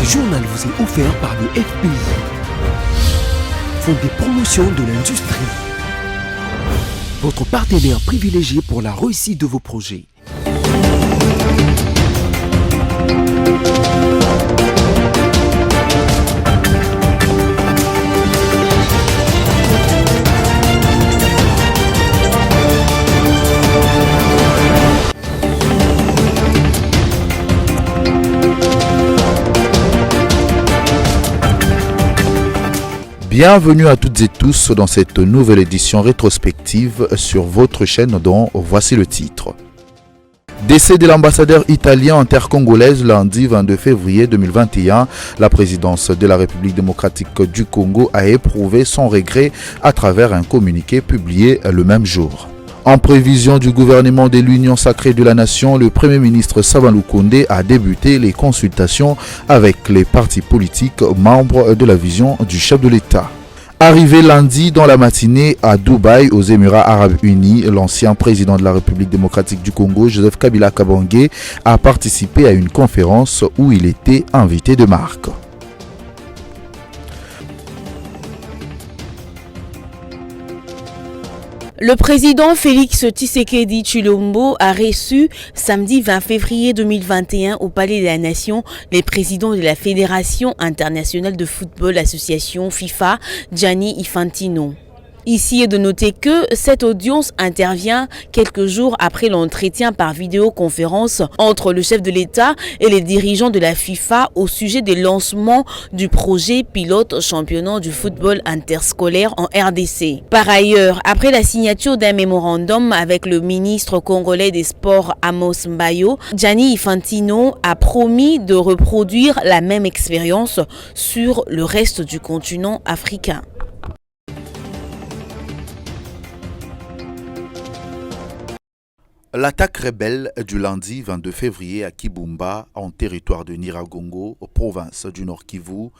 Ce journal vous est offert par le FPI, Fonds des promotions de l'industrie, votre partenaire privilégié pour la réussite de vos projets. Bienvenue à toutes et tous dans cette nouvelle édition rétrospective sur votre chaîne dont voici le titre. Décès de l'ambassadeur italien en terre congolaise lundi 22 février 2021, la présidence de la République démocratique du Congo a éprouvé son regret à travers un communiqué publié le même jour. En prévision du gouvernement de l'Union sacrée de la Nation, le Premier ministre Sava Lukonde a débuté les consultations avec les partis politiques membres de la vision du chef de l'État. Arrivé lundi dans la matinée à Dubaï, aux Émirats Arabes Unis, l'ancien président de la République démocratique du Congo, Joseph Kabila Kabange, a participé à une conférence où il était invité de marque. Le président Félix Tshisekedi Tshilombo a reçu samedi 20 février 2021 au Palais de la Nation les présidents de la Fédération internationale de football association FIFA, Gianni Infantino. Ici est de noter que cette audience intervient quelques jours après l'entretien par vidéoconférence entre le chef de l'État et les dirigeants de la FIFA au sujet des lancements du projet pilote championnat du football interscolaire en RDC. Par ailleurs, après la signature d'un mémorandum avec le ministre congolais des Sports Amos Mbayo, Gianni Infantino a promis de reproduire la même expérience sur le reste du continent africain. L'attaque rebelle du lundi 22 février à Kibumba, en territoire de Nyiragongo, province du Nord Kivu,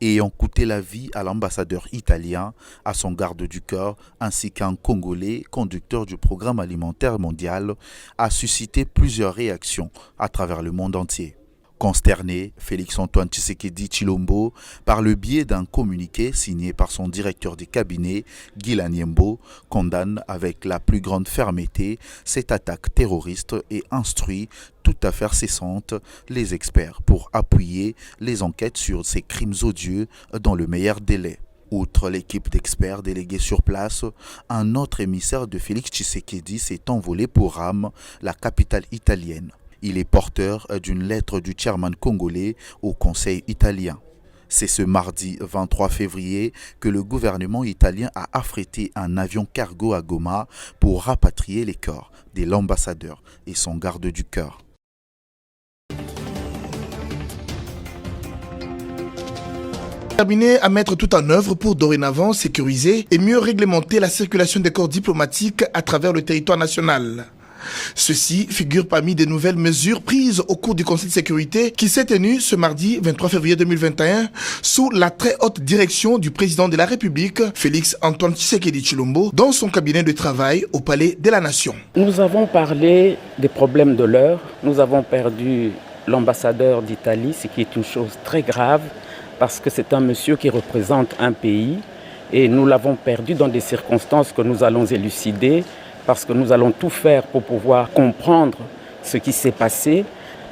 ayant coûté la vie à l'ambassadeur italien, à son garde du corps, ainsi qu'un Congolais, conducteur du programme alimentaire mondial, a suscité plusieurs réactions à travers le monde entier. Consterné, Félix-Antoine Tshisekedi Tshilombo, par le biais d'un communiqué signé par son directeur de cabinet, Guy Laniembo, condamne avec la plus grande fermeté cette attaque terroriste et instruit toute affaire cessante les experts pour appuyer les enquêtes sur ces crimes odieux dans le meilleur délai. Outre l'équipe d'experts délégués sur place, un autre émissaire de Félix Tshisekedi s'est envolé pour Rome, la capitale italienne. Il est porteur d'une lettre du chairman congolais au Conseil italien. C'est ce mardi 23 février que le gouvernement italien a affrété un avion cargo à Goma pour rapatrier les corps de l'ambassadeur et son garde du corps. Cabinet à mettre tout en œuvre pour dorénavant sécuriser et mieux réglementer la circulation des corps diplomatiques à travers le territoire national. Ceci figure parmi des nouvelles mesures prises au cours du Conseil de sécurité qui s'est tenu ce mardi 23 février 2021 sous la très haute direction du président de la République, Félix-Antoine Tshisekedi Tshilombo, dans son cabinet de travail au Palais de la Nation. Nous avons parlé des problèmes de l'heure. Nous avons perdu l'ambassadeur d'Italie, ce qui est une chose très grave parce que c'est un monsieur qui représente un pays et nous l'avons perdu dans des circonstances que nous allons élucider, parce que nous allons tout faire pour pouvoir comprendre ce qui s'est passé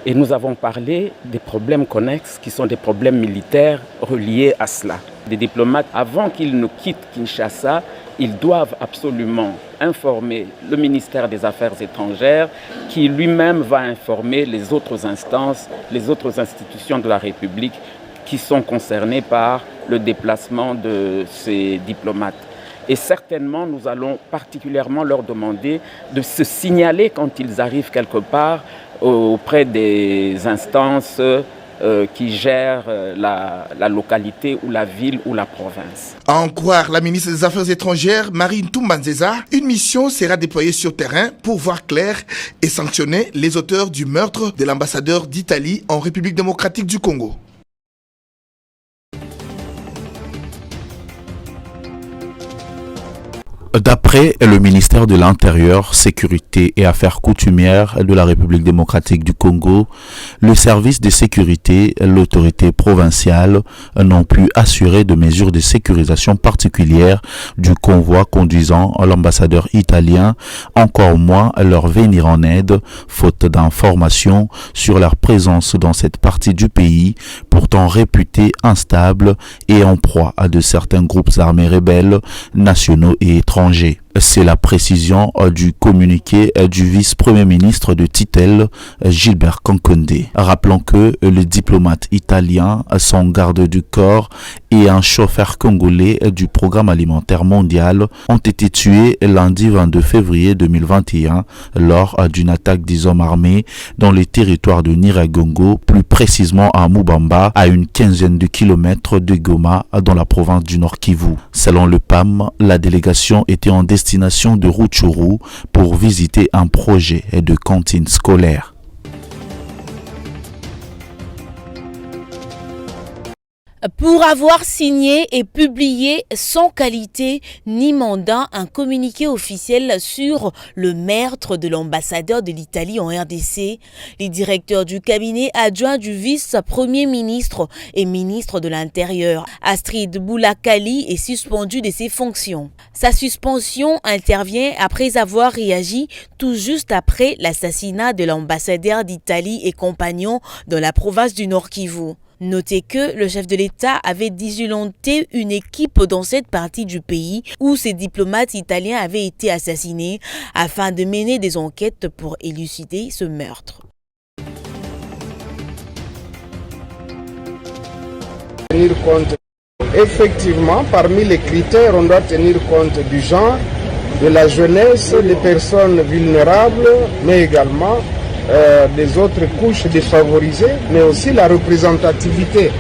et nous avons parlé des problèmes connexes qui sont des problèmes militaires reliés à cela. Les diplomates, avant qu'ils ne quittent Kinshasa, ils doivent absolument informer le ministère des Affaires étrangères qui lui-même va informer les autres instances, les autres institutions de la République qui sont concernées par le déplacement de ces diplomates. Et certainement, nous allons particulièrement leur demander de se signaler quand ils arrivent quelque part auprès des instances qui gèrent la localité ou la ville ou la province. À en croire la ministre des Affaires étrangères, Marine Toumbanzeza, une mission sera déployée sur terrain pour voir clair et sanctionner les auteurs du meurtre de l'ambassadeur d'Italie en République démocratique du Congo. D'après D'après le ministère de l'Intérieur, Sécurité et Affaires coutumières de la République démocratique du Congo, le service de sécurité et l'autorité provinciale n'ont plus assuré de mesures de sécurisation particulières du convoi conduisant l'ambassadeur italien, encore moins leur venir en aide, faute d'informations sur leur présence dans cette partie du pays, pourtant réputée instable et en proie à de certains groupes armés rebelles, nationaux et étrangers. C'est la précision du communiqué du vice-premier ministre de Titel, Gilbert Kankonde. Rappelons que le diplomate italien, son garde du corps et un chauffeur congolais du programme alimentaire mondial ont été tués lundi 22 février 2021 lors d'une attaque des hommes armés dans le territoire de Nyiragongo, plus précisément à Mubamba, à une quinzaine de kilomètres de Goma, dans la province du Nord Kivu. Selon le PAM, la délégation était en destination de Rutshuru pour visiter un projet de cantine scolaire. Pour avoir signé et publié sans qualité ni mandat un communiqué officiel sur le meurtre de l'ambassadeur de l'Italie en RDC, les directeurs du cabinet adjoint du vice-premier ministre et ministre de l'Intérieur, Astrid Boulakali, est suspendue de ses fonctions. Sa suspension intervient après avoir réagi tout juste après l'assassinat de l'ambassadeur d'Italie et compagnon dans la province du Nord Kivu. Notez que le chef de l'État avait disjoncté une équipe dans cette partie du pays où ces diplomates italiens avaient été assassinés afin de mener des enquêtes pour élucider ce meurtre. Tenir compte. Effectivement, parmi les critères, on doit tenir compte du genre, de la jeunesse, des personnes vulnérables, mais également des autres couches défavorisées, mais aussi la représentativité.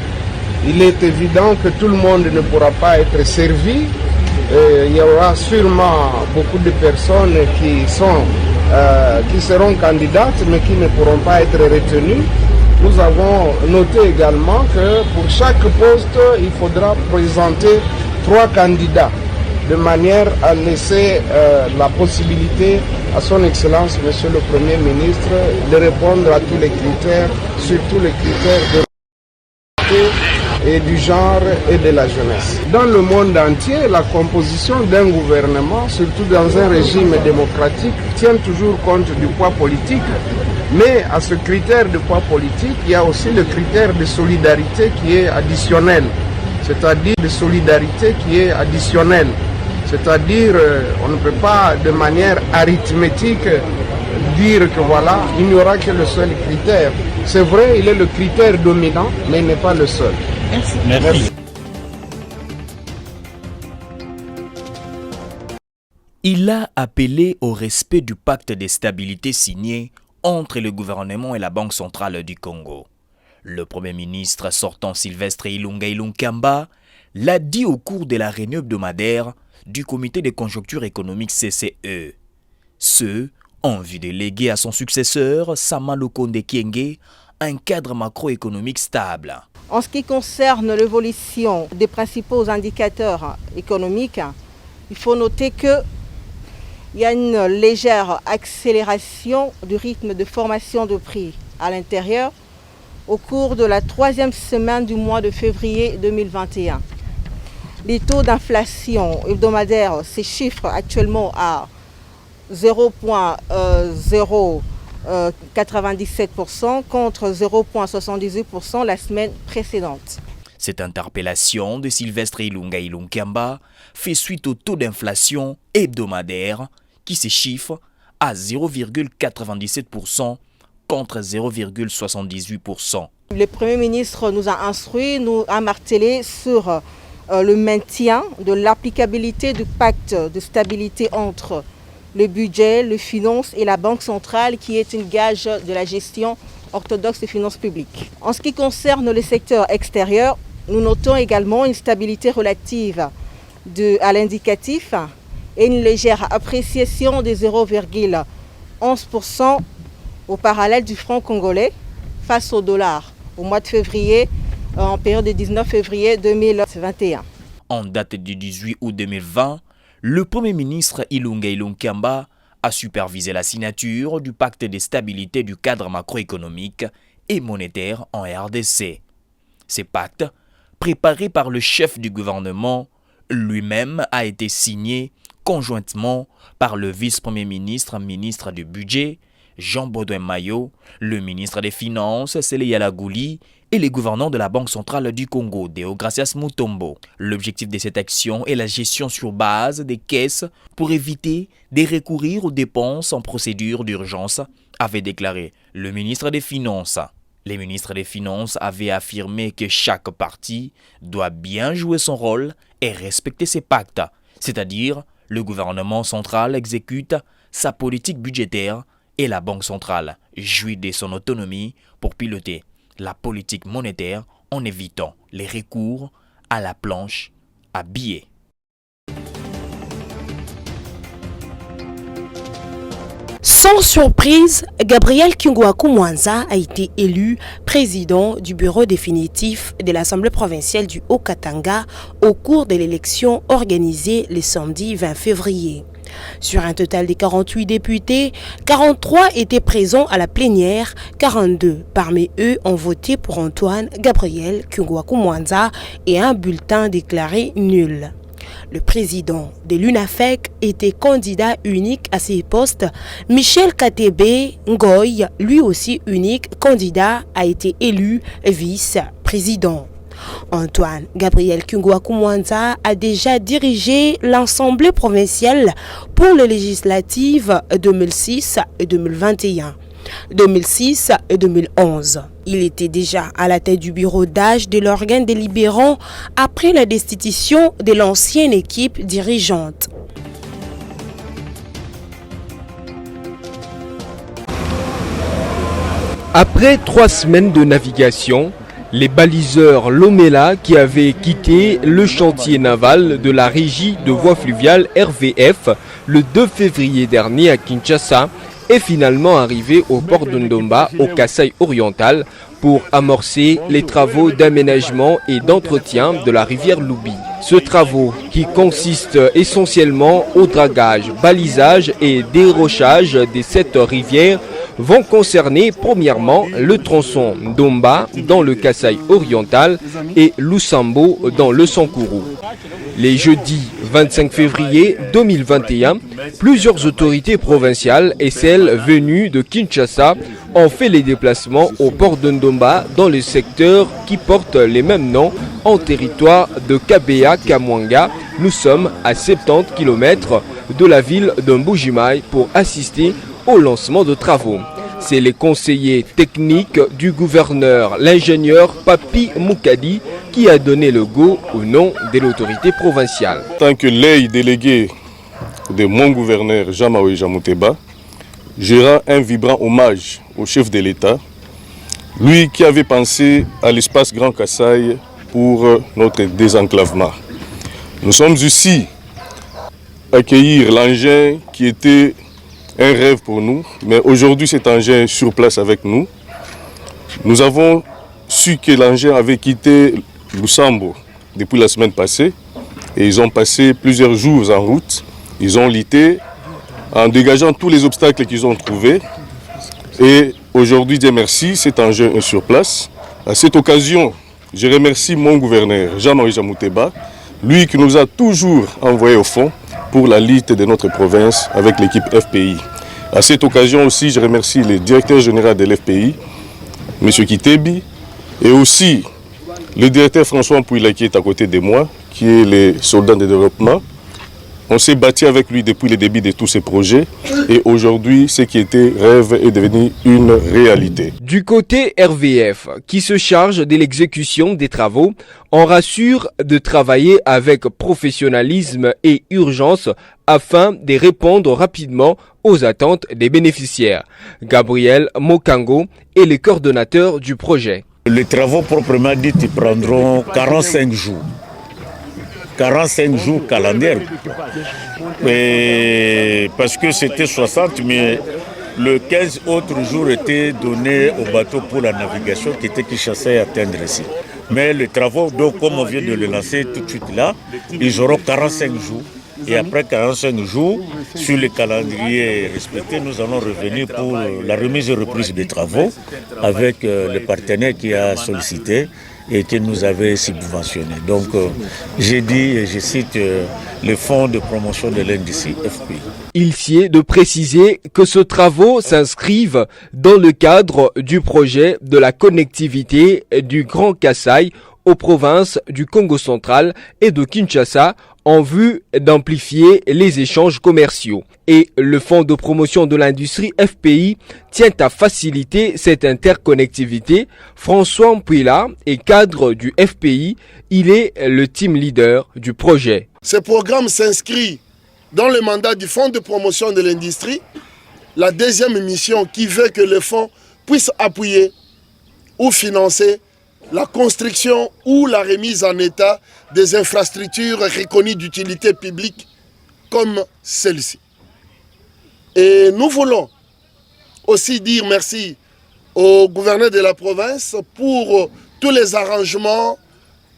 Il est évident que tout le monde ne pourra pas être servi. Il y aura sûrement beaucoup de personnes qui seront candidates, mais qui ne pourront pas être retenues. Nous avons noté également que pour chaque poste, il faudra présenter 3 candidats, de manière à laisser la possibilité à son Excellence, Monsieur le Premier ministre, de répondre à tous les critères, surtout les critères de et du genre et de la jeunesse. Dans le monde entier, la composition d'un gouvernement, surtout dans un régime démocratique, tient toujours compte du poids politique. Mais à ce critère de poids politique, il y a aussi le critère de solidarité qui est additionnel. C'est-à-dire de solidarité qui est additionnelle. C'est-à-dire, on ne peut pas de manière arithmétique dire que voilà, il n'y aura que le seul critère. C'est vrai, il est le critère dominant, mais il n'est pas le seul. Merci. Merci. Il a appelé au respect du pacte de stabilité signé entre le gouvernement et la Banque centrale du Congo. Le Premier ministre sortant Sylvestre Ilunga Ilunkamba l'a dit au cours de la réunion hebdomadaire du comité de conjoncture économique CCE. Ce, en vue de léguer à son successeur, Sama Lukonde Kyenge, un cadre macroéconomique stable. En ce qui concerne l'évolution des principaux indicateurs économiques, il faut noter qu'il y a une légère accélération du rythme de formation de prix à l'intérieur au cours de la 3e semaine du mois de février 2021. Les taux d'inflation hebdomadaires se chiffrent actuellement à 0,097% contre 0,78% la semaine précédente. Cette interpellation de Sylvestre Ilunga Ilunkamba fait suite au taux d'inflation hebdomadaire qui se chiffre à 0,97% contre 0,78%. Le Premier ministre nous a instruit, nous a martelé sur le maintien de l'applicabilité du pacte de stabilité entre le budget, les finances et la Banque centrale qui est une gage de la gestion orthodoxe des finances publiques. En ce qui concerne le secteur extérieur, nous notons également une stabilité relative à l'indicatif et une légère appréciation de 0,11% au parallèle du franc congolais face au dollar au mois de février, en période du 19 février 2021. En date du 18 août 2020, le Premier ministre Ilunga Ilunkamba a supervisé la signature du pacte de stabilité du cadre macroéconomique et monétaire en RDC. Ce pacte, préparé par le chef du gouvernement, lui-même a été signé conjointement par le vice-premier ministre, ministre du budget, Jean-Baudouin Mayo, le ministre des Finances, Sele Yalagouli, et les gouverneurs de la Banque centrale du Congo, Deogracias Mutombo. L'objectif de cette action est la gestion sur base des caisses pour éviter de recourir aux dépenses en procédure d'urgence, avait déclaré le ministre des Finances. Les ministres des Finances avaient affirmé que chaque parti doit bien jouer son rôle et respecter ses pactes, c'est-à-dire le gouvernement central exécute sa politique budgétaire et la Banque centrale jouit de son autonomie pour piloter la politique monétaire en évitant les recours à la planche à billets. Sans surprise, Gabriel Kyungwaku Mwanza a été élu président du bureau définitif de l'Assemblée provinciale du Haut-Katanga au cours de l'élection organisée le samedi 20 février. Sur un total de 48 députés, 43 étaient présents à la plénière, 42 parmi eux ont voté pour Antoine Gabriel Kyungwaku Mwanza et un bulletin déclaré nul. Le président de l'UNAFEC était candidat unique à ces postes. Michel Katebe Ngoy, lui aussi unique candidat, a été élu vice-président. Antoine Gabriel Kyungwaku Mwanza a déjà dirigé l'Assemblée provinciale pour les législatives 2006 et 2021. 2006 et 2011. Il était déjà à la tête du bureau d'âge de l'organe délibérant après la destitution de l'ancienne équipe dirigeante. Après 3 semaines de navigation, les baliseurs Lomela qui avaient quitté le chantier naval de la régie de voies fluviales RVF le 2 février dernier à Kinshasa est finalement arrivé au port de Ndomba, au Kasaï oriental, pour amorcer les travaux d'aménagement et d'entretien de la rivière Loubi. Ce travaux, qui consiste essentiellement au dragage, balisage et dérochage de cette rivière, vont concerner premièrement le tronçon Ndomba dans le Kasaï oriental et Lusambo dans le Sankourou. Les jeudis 25 février 2021, plusieurs autorités provinciales et celles venues de Kinshasa ont fait les déplacements au port de Ndomba dans le secteur qui porte les mêmes noms en territoire de Kabea-Kamwanga. Nous sommes à 70 km de la ville de Mbujimaï pour assister au lancement de travaux. C'est les conseillers techniques du gouverneur, l'ingénieur Papi Moukadi, qui a donné le go au nom de l'autorité provinciale. En tant que l'œil délégué de mon gouverneur Jean-Marie Jamuteba, je rends un vibrant hommage au chef de l'État, lui qui avait pensé à l'espace Grand Kasaï pour notre désenclavement. Nous sommes ici accueillir l'engin qui était un rêve pour nous, mais aujourd'hui cet engin est sur place avec nous. Nous avons su que l'engin avait quitté Lusambo depuis la semaine passée et ils ont passé plusieurs jours en route. Ils ont lutté en dégageant tous les obstacles qu'ils ont trouvés. Et aujourd'hui, Dieu merci, cet engin est sur place. À cette occasion, je remercie mon gouverneur Jean-Marie Jamuteba, lui qui nous a toujours envoyés au fond pour la lutte de notre province avec l'équipe FPI. À cette occasion aussi, je remercie le directeur général de l'FPI, M. Kitebi, et aussi le directeur François Mpouila qui est à côté de moi, qui est le soldat de développement. On s'est battu avec lui depuis le début de tous ces projets et aujourd'hui, ce qui était rêve est devenu une réalité. Du côté RVF, qui se charge de l'exécution des travaux, on rassure de travailler avec professionnalisme et urgence afin de répondre rapidement aux attentes des bénéficiaires. Gabriel Mokango est le coordonnateur du projet. Les travaux proprement dits prendront 45 jours. 45 jours calendaires. Parce que c'était 60, mais le 15 autres jours étaient donnés au bateau pour la navigation qui était Kinshasa et atteindre ici. Mais les travaux, donc, comme on vient de le lancer tout de suite là, ils auront 45 jours Et après 45 jours, sur le calendrier respecté, nous allons revenir pour la remise et reprise des travaux avec le partenaire qui a sollicité et qui nous avait subventionné. Donc j'ai dit, et je cite, le fonds de promotion de l'industrie FPI. Il sied de préciser que ces travaux s'inscrivent dans le cadre du projet de la connectivité du Grand Kasaï aux provinces du Congo central et de Kinshasa en vue d'amplifier les échanges commerciaux. Et le Fonds de promotion de l'industrie FPI tient à faciliter cette interconnectivité. François Mpouila est cadre du FPI, il est le team leader du projet. Ce programme s'inscrit dans le mandat du Fonds de promotion de l'industrie, la deuxième mission qui veut que le fonds puisse appuyer ou financer la construction ou la remise en état des infrastructures reconnues d'utilité publique comme celle-ci. Et nous voulons aussi dire merci au gouverneur de la province pour tous les arrangements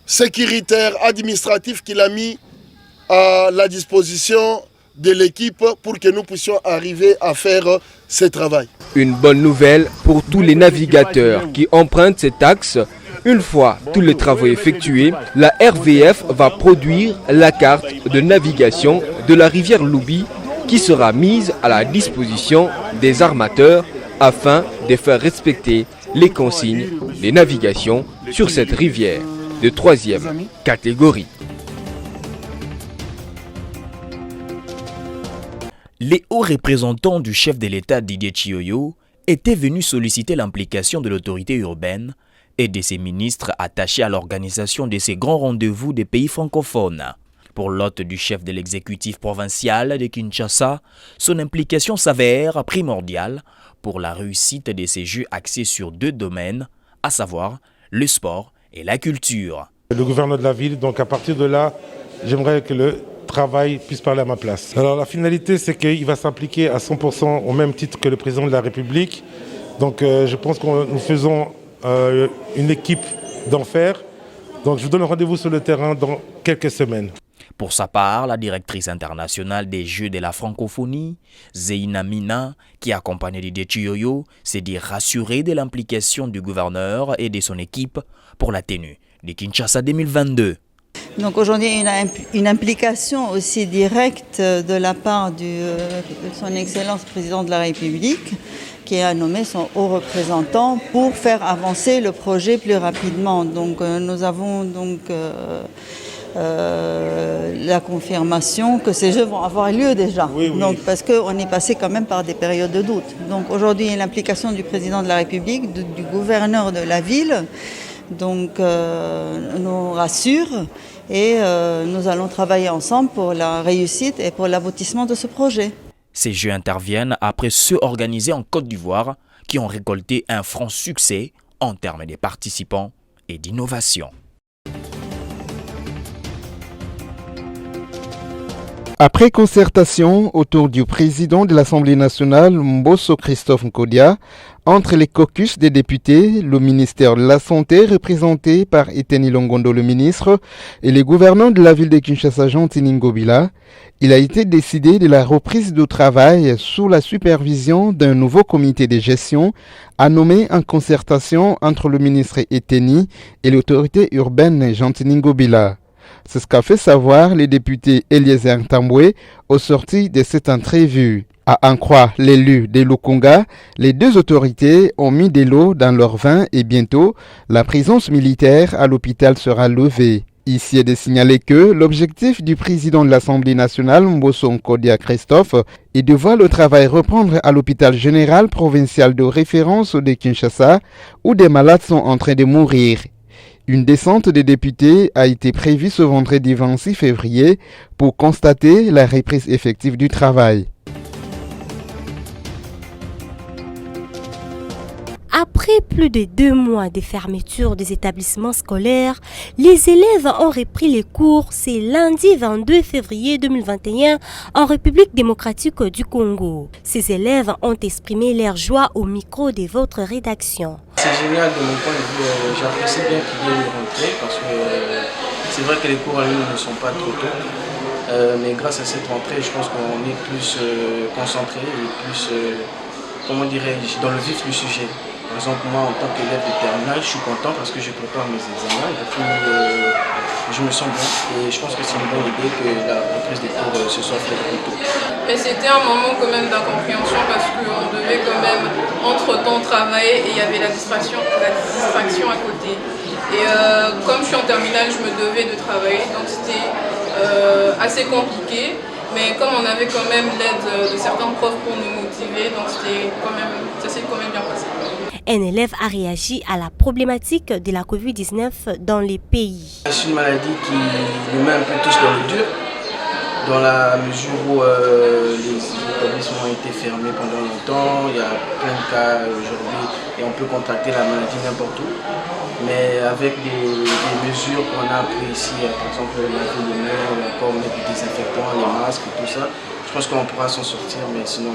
sécuritaires, administratifs qu'il a mis à la disposition de l'équipe pour que nous puissions arriver à faire ce travail. Une bonne nouvelle pour tous les navigateurs qui empruntent cet axe. Une fois tous les travaux effectués, la RVF va produire la carte de navigation de la rivière Loubi qui sera mise à la disposition des armateurs afin de faire respecter les consignes de navigation sur cette rivière de 3e catégorie. Les hauts représentants du chef de l'État Didier Chioyo étaient venus solliciter l'implication de l'autorité urbaine et de ses ministres attachés à l'organisation de ces grands rendez-vous des pays francophones. Pour l'hôte du chef de l'exécutif provincial de Kinshasa, son implication s'avère primordiale pour la réussite de ces jeux axés sur 2 domaines, à savoir le sport et la culture. Le gouverneur de la ville, donc à partir de là, j'aimerais que le travail puisse parler à ma place. Alors la finalité, c'est qu'il va s'impliquer à 100% au même titre que le président de la République. Donc je pense que nous faisons une équipe d'enfer. Donc je vous donne rendez-vous sur le terrain dans quelques semaines. Pour sa part, la directrice internationale des Jeux de la francophonie, Zeina Mina, qui accompagne Didier Chioyo, s'est dit rassurée de l'implication du gouverneur et de son équipe pour la tenue de Kinshasa 2022. Donc aujourd'hui, il y a une implication aussi directe de la part de son Excellence président de la République, qui a nommé son haut représentant pour faire avancer le projet plus rapidement. Donc nous avons donc la confirmation que ces jeux vont avoir lieu déjà. Oui. Donc, parce qu'on est passé quand même par des périodes de doute. Donc aujourd'hui, il y a l'implication du président de la République, du gouverneur de la ville, donc nous rassure et nous allons travailler ensemble pour la réussite et pour l'aboutissement de ce projet. Ces jeux interviennent après ceux organisés en Côte d'Ivoire qui ont récolté un franc succès en termes de participants et d'innovation. Après concertation autour du président de l'Assemblée nationale, Mbosso Christophe Nkodia, entre les caucus des députés, le ministère de la Santé représenté par Eteni Longondo le ministre et les gouverneurs de la ville de Kinshasa Jean Ngobila, il a été décidé de la reprise du travail sous la supervision d'un nouveau comité de gestion à nommer en concertation entre le ministre Eteni et l'autorité urbaine Jean Ngobila. C'est ce qu'a fait savoir les députés Eliezer Tamboué au sorti de cette entrevue. À en croire l'élu de Lukunga, les 2 autorités ont mis de l'eau dans leur vin et bientôt, la présence militaire à l'hôpital sera levée. Ici est de signaler que l'objectif du président de l'Assemblée nationale, Mbosso Nkodia Christophe, est de voir le travail reprendre à l'hôpital général provincial de référence de Kinshasa, où des malades sont en train de mourir. Une descente des députés a été prévue ce vendredi 26 février pour constater la reprise effective du travail. Après plus de 2 mois de fermeture des établissements scolaires, les élèves ont repris les cours ce lundi 22 février 2021 en République démocratique du Congo. Ces élèves ont exprimé leur joie au micro de votre rédaction. C'est génial de mon point de vue, j'apprécie bien qu'il y ait une rentrée parce que c'est vrai que les cours en ligne ne sont pas trop tôt. Mais grâce à cette rentrée, je pense qu'on est plus concentré et plus, comment dirais-je, dans le vif du sujet. Par exemple, moi, en tant qu'élève de terminale, je suis content parce que je prépare mes examens et puis je me sens bien. Et je pense que c'est une bonne idée que la reprise des cours se soit faite plus tôt. Mais c'était un moment quand même d'incompréhension parce qu'on devait quand même entre-temps travailler et il y avait la distraction à côté. Et comme je suis en terminale, je me devais de travailler, donc c'était assez compliqué. Mais comme on avait quand même l'aide de certains profs pour nous motiver, donc ça s'est quand même bien passé. Un élève a réagi à la problématique de la Covid-19 dans les pays. C'est une maladie qui nous met un peu tous dans le dur, dans la mesure où les établissements ont été fermés pendant longtemps, il y a plein de cas aujourd'hui et on peut contracter la maladie n'importe où. Mais avec des mesures qu'on a prises ici, par exemple laver les mains, ou encore mettre des désinfectants, les masques et tout ça, je pense qu'on pourra s'en sortir, mais sinon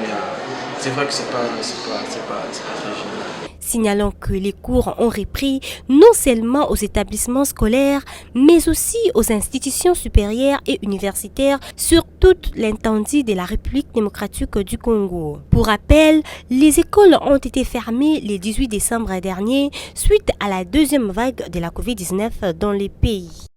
c'est vrai que c'est pas très génial. Signalons que les cours ont repris non seulement aux établissements scolaires, mais aussi aux institutions supérieures et universitaires sur toute l'étendue de la République démocratique du Congo. Pour rappel, les écoles ont été fermées le 18 décembre dernier suite à la deuxième vague de la Covid-19 dans les pays.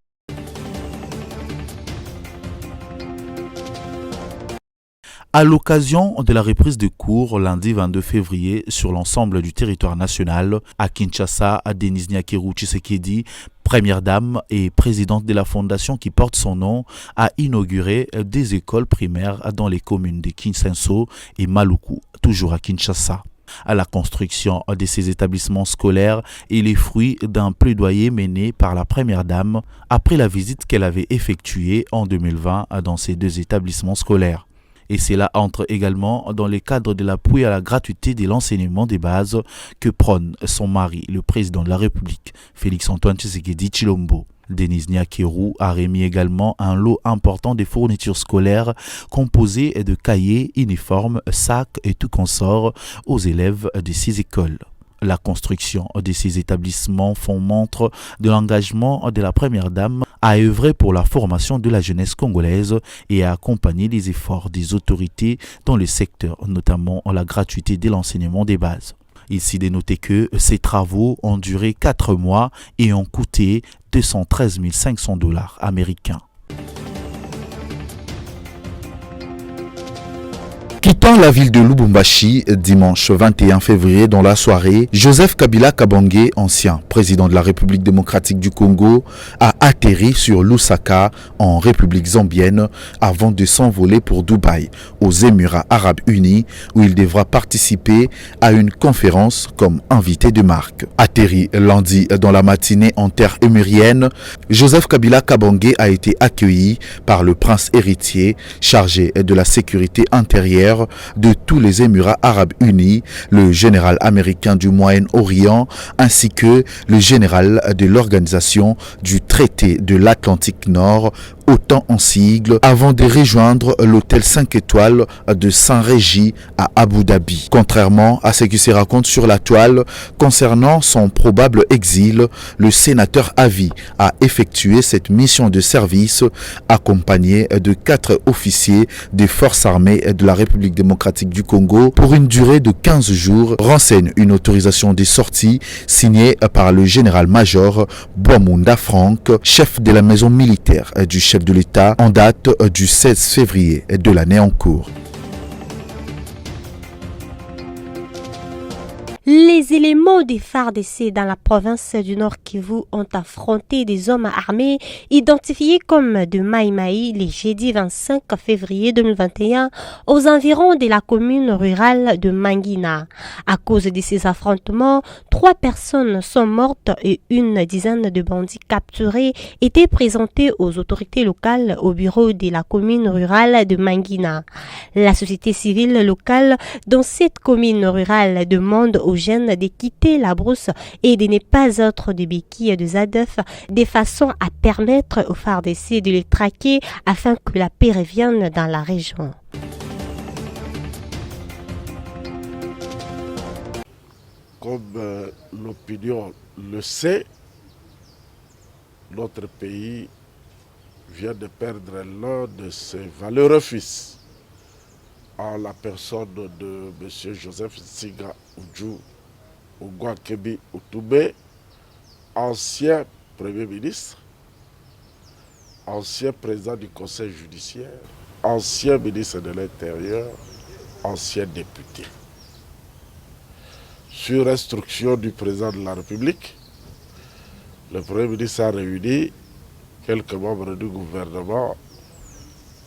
À l'occasion de la reprise de cours lundi 22 février sur l'ensemble du territoire national, à Kinshasa, Denise Nyakeru Tshisekedi, première dame et présidente de la fondation qui porte son nom, a inauguré des écoles primaires dans les communes de Kinsenso et Maluku, toujours à Kinshasa. À la construction de ces établissements scolaires est les fruits d'un plaidoyer mené par la première dame après la visite qu'elle avait effectuée en 2020 dans ces deux établissements scolaires. Et cela entre également dans le cadre de l'appui à la gratuité de l'enseignement des bases que prône son mari, le président de la République, Félix-Antoine Tshisekedi Tshilombo. Denise Nyakeru a remis également un lot important de fournitures scolaires composées de cahiers, uniformes, sacs et tout consort aux élèves de ces écoles. La construction de ces établissements font montre de l'engagement de la Première Dame à œuvrer pour la formation de la jeunesse congolaise et à accompagner les efforts des autorités dans le secteur, notamment la gratuité de l'enseignement des bases. Ici, de noter que ces travaux ont duré 4 mois et ont coûté 213 500 $ américains. Quittant la ville de Lubumbashi dimanche 21 février dans la soirée, Joseph Kabila Kabange, ancien président de la République démocratique du Congo, a atterri sur Lusaka en République zambienne avant de s'envoler pour Dubaï, aux Émirats arabes unis, où il devra participer à une conférence comme invité de marque. Atterri lundi dans la matinée en terre émirienne, Joseph Kabila Kabange a été accueilli par le prince héritier chargé de la sécurité intérieure de tous les Émirats arabes unis, le général américain du Moyen-Orient ainsi que le général de l'organisation du traité de l'Atlantique Nord, OTAN en sigle, avant de rejoindre l'hôtel 5 étoiles de Saint-Régy à Abu Dhabi. Contrairement à ce qui se raconte sur la toile concernant son probable exil, le sénateur Avi a effectué cette mission de service accompagné de 4 officiers des forces armées de la République démocratique du Congo pour une durée de 15 jours, renseigne une autorisation de sortie signée par le général-major Boamunda Frank, chef de la maison militaire du chef de l'État en date du 16 février de l'année en cours. Les éléments des FARDC dans la province du Nord Kivu ont affronté des hommes armés identifiés comme de Maï Maï le jeudi 25 février 2021 aux environs de la commune rurale de Mangina. À cause de ces affrontements, 3 personnes sont mortes et une dizaine de bandits capturés étaient présentés aux autorités locales au bureau de la commune rurale de Mangina. La société civile locale dans cette commune rurale demande aux jeunes de quitter la brousse et de ne pas être des béquilles de ZADF de façon à permettre aux FARDC de les traquer afin que la paix revienne dans la région. Comme l'opinion le sait, notre pays vient de perdre l'un de ses valeureux fils, en la personne de M. Joseph Nsinga Oudjou Ougouakebi Outoubé, ancien Premier ministre, ancien président du Conseil judiciaire, ancien ministre de l'Intérieur, ancien député. Sur instruction du président de la République, le Premier ministre a réuni quelques membres du gouvernement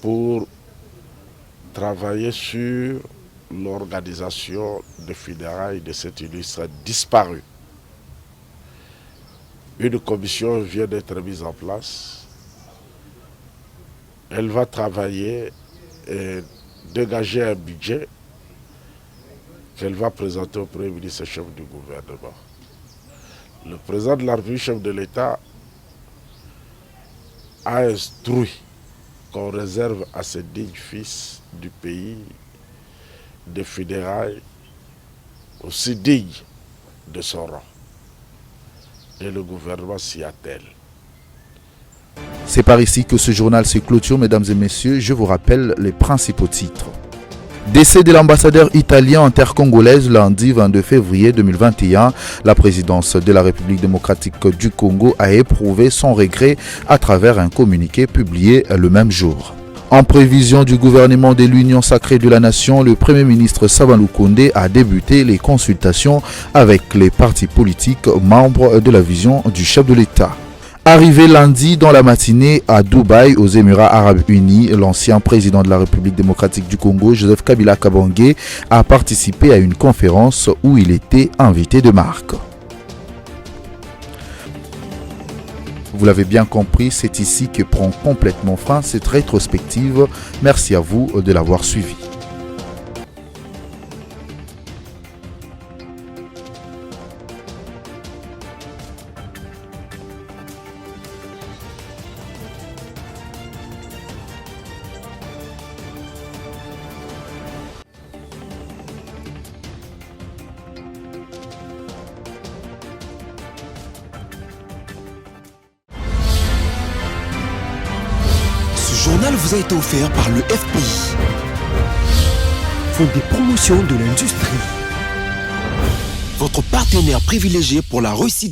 pour travailler sur l'organisation des funérailles de cet illustre disparu. Une commission vient d'être mise en place. Elle va travailler et dégager un budget qu'elle va présenter au Premier ministre chef du gouvernement. Le président de la République, chef de l'État, a instruit qu'on réserve à ses dignes fils du pays des funérailles aussi dignes de son rang. Et le gouvernement s'y attelle. C'est par ici que ce journal se clôture, mesdames et messieurs. Je vous rappelle les principaux titres. Décès de l'ambassadeur italien en terre congolaise lundi 22 février 2021. La présidence de la République démocratique du Congo a éprouvé son regret à travers un communiqué publié le même jour. En prévision du gouvernement de l'Union sacrée de la Nation, le Premier ministre Sabalou Kondé a débuté les consultations avec les partis politiques membres de la vision du chef de l'État. Arrivé lundi dans la matinée à Dubaï, aux Émirats Arabes Unis, l'ancien président de la République démocratique du Congo, Joseph Kabila Kabange, a participé à une conférence où il était invité de marque. Vous l'avez bien compris, c'est ici que prend complètement fin cette rétrospective. Merci à vous de l'avoir suivi. Ce journal vous a été offert par le FPI, Fonds des promotions de l'industrie, votre partenaire privilégié pour la réussite de